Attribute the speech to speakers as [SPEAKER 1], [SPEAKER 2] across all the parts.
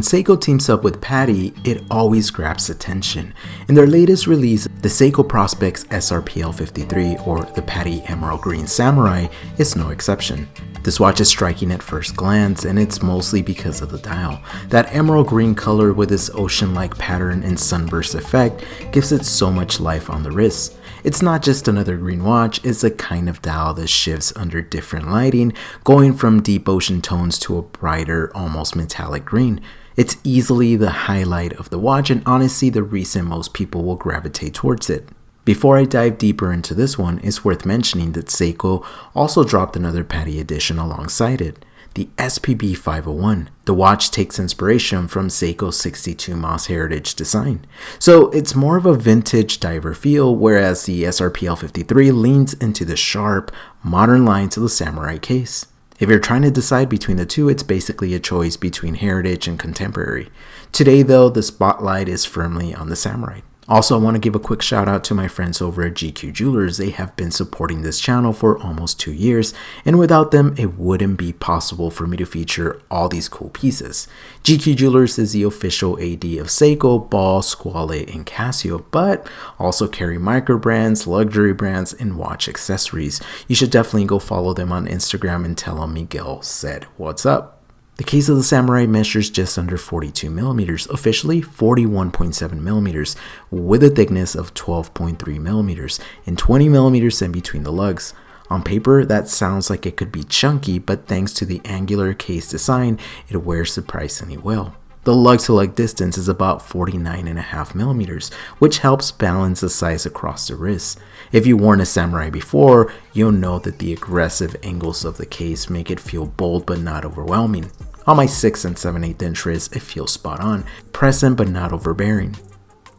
[SPEAKER 1] Seiko teams up with PADI, it always grabs attention. In their latest release, the Seiko Prospex SRPL53 or the PADI Emerald Green Samurai is no exception. This watch is striking at first glance, and it's mostly because of the dial. That emerald green color with its ocean-like pattern and sunburst effect gives it so much life on the wrist. It's not just another green watch, it's a kind of dial that shifts under different lighting, going from deep ocean tones to a brighter, almost metallic green. It's easily the highlight of the watch, and honestly the reason most people will gravitate towards it. Before I dive deeper into this one, it's worth mentioning that Seiko also dropped another PADI edition alongside it, the SPB501. The watch takes inspiration from Seiko's 62 Moss Heritage design. So it's more of a vintage diver feel, whereas the SRPL53 leans into the sharp, modern lines of the Samurai case. If you're trying to decide between the two, it's basically a choice between heritage and contemporary. Today though, the spotlight is firmly on the Samurai. Also, I want to give a quick shout out to my friends over at GQ Jewelers. They have been supporting this channel for almost 2 years, and without them, it wouldn't be possible for me to feature all these cool pieces. GQ Jewelers is the official AD of Seiko, Ball, Squale, and Casio, but also carry micro brands, luxury brands, and watch accessories. You should definitely go follow them on Instagram and tell them Miguel said what's up. The case of the Samurai measures just under 42 millimeters, officially 41.7 millimeters, with a thickness of 12.3 millimeters and 20 millimeters in between the lugs. On paper, that sounds like it could be chunky, but thanks to the angular case design, it wears surprisingly well. The lug-to-lug distance is about 49.5 millimeters, which helps balance the size across the wrist. If you've worn a Samurai before, you'll know that the aggressive angles of the case make it feel bold but not overwhelming. On my 6 7/8 inch wrist, it feels spot on, present but not overbearing.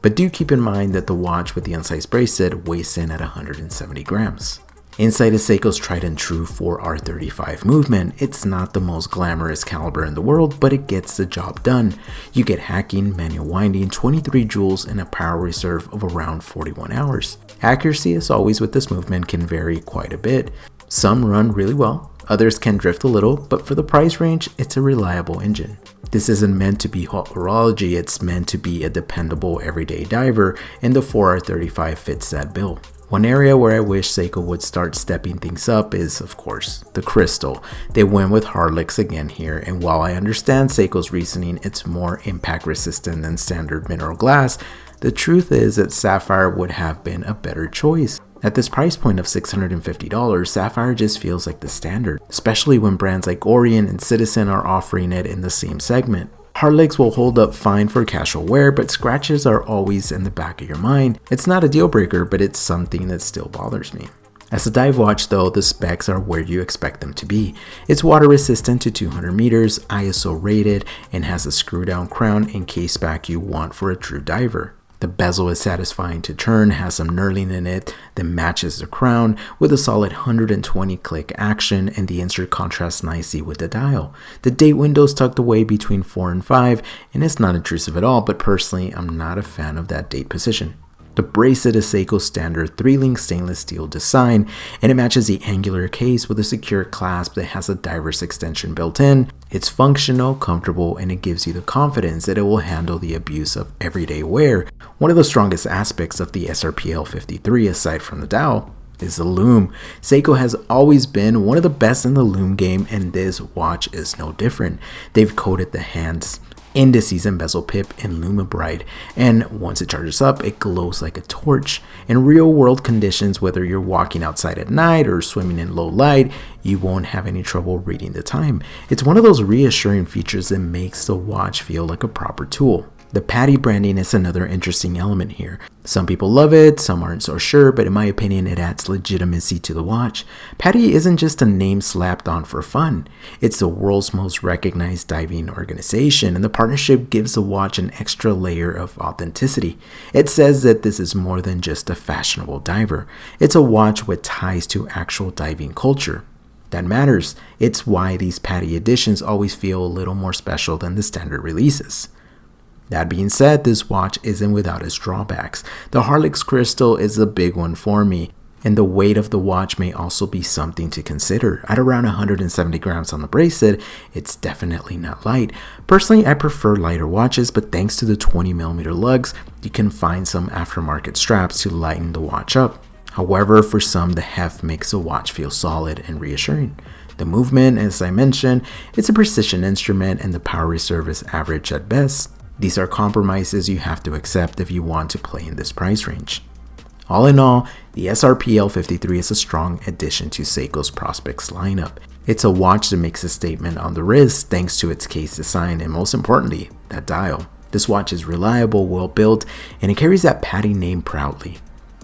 [SPEAKER 1] But do keep in mind that the watch with the unsized bracelet weighs in at 170 grams. Inside is Seiko's tried and true 4R35 movement. It's not the most glamorous caliber in the world, but it gets the job done. You get hacking, manual winding, 23 joules, and a power reserve of around 41 hours. Accuracy, as always with this movement, can vary quite a bit. Some run really well, others can drift a little, but for the price range, it's a reliable engine. This isn't meant to be haute horology, it's meant to be a dependable everyday diver, and the 4R35 fits that bill. One area where I wish Seiko would start stepping things up is, of course, the crystal. They went with Rolex again here, and while I understand Seiko's reasoning, it's more impact resistant than standard mineral glass, the truth is that sapphire would have been a better choice. At this price point of $650, sapphire just feels like the standard, especially when brands like Orient and Citizen are offering it in the same segment. Rolex will hold up fine for casual wear, but scratches are always in the back of your mind. It's not a deal breaker, but it's something that still bothers me. As a dive watch though, the specs are where you expect them to be. It's water resistant to 200 meters, ISO rated, and has a screw down crown and case back you want for a true diver. The bezel is satisfying to turn, has some knurling in it that matches the crown with a solid 120 click action, and the insert contrasts nicely with the dial. The date window is tucked away between 4 and 5, and it's not intrusive at all, but personally I'm not a fan of that date position. The bracelet is Seiko's standard 3-link stainless steel design, and it matches the angular case with a secure clasp that has a diver's extension built in. It's functional, comfortable, and it gives you the confidence that it will handle the abuse of everyday wear. One of the strongest aspects of the SRPL53, aside from the dial, is the lume. Seiko has always been one of the best in the lume game, and this watch is no different. They've coated the hands, indices, and bezel pip in lumibrite, and once it charges up, it glows like a torch. In real world conditions, whether you're walking outside at night or swimming in low light, you won't have any trouble reading the time. It's one of those reassuring features that makes the watch feel like a proper tool. The PADI branding is another interesting element here. Some people love it, some aren't so sure, but in my opinion it adds legitimacy to the watch. PADI isn't just a name slapped on for fun. It's the world's most recognized diving organization, and the partnership gives the watch an extra layer of authenticity. It says that this is more than just a fashionable diver. It's a watch with ties to actual diving culture. That matters. It's why these PADI editions always feel a little more special than the standard releases. That being said, this watch isn't without its drawbacks. The Rolex crystal is a big one for me. and the weight of the watch may also be something to consider. At around 170 grams on the bracelet, it's definitely not light. Personally, I prefer lighter watches, but thanks to the 20mm lugs, you can find some aftermarket straps to lighten the watch up. However, for some, the heft makes the watch feel solid and reassuring. The movement, as I mentioned, it's a precision instrument and the power reserve is average at best. These are compromises you have to accept if you want to play in this price range. All in all, the SRPL53 is a strong addition to Seiko's Prospex lineup. It's a watch that makes a statement on the wrist thanks to its case design and most importantly, that dial. This watch is reliable, well built, and it carries that PADI name proudly.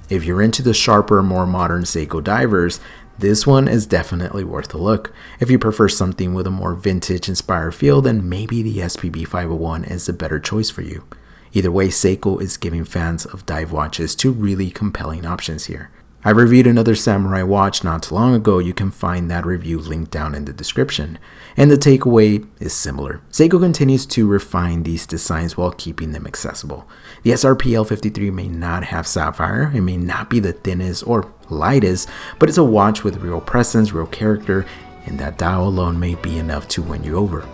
[SPEAKER 1] If you're into the sharper, more modern Seiko divers, this one is definitely worth a look. If you prefer something with a more vintage-inspired feel, then maybe the SPB501 is the better choice for you. Either way, Seiko is giving fans of dive watches two really compelling options here. I reviewed another samurai watch not too long ago. You can find that review linked down in the description. And the takeaway is similar. Seiko continues to refine these designs while keeping them accessible. The SRPL53 may not have sapphire, it may not be the thinnest or lightest, but it's a watch with real presence, real character, and that dial alone may be enough to win you over.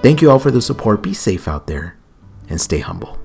[SPEAKER 1] Thank you all for the support, be safe out there, and stay humble.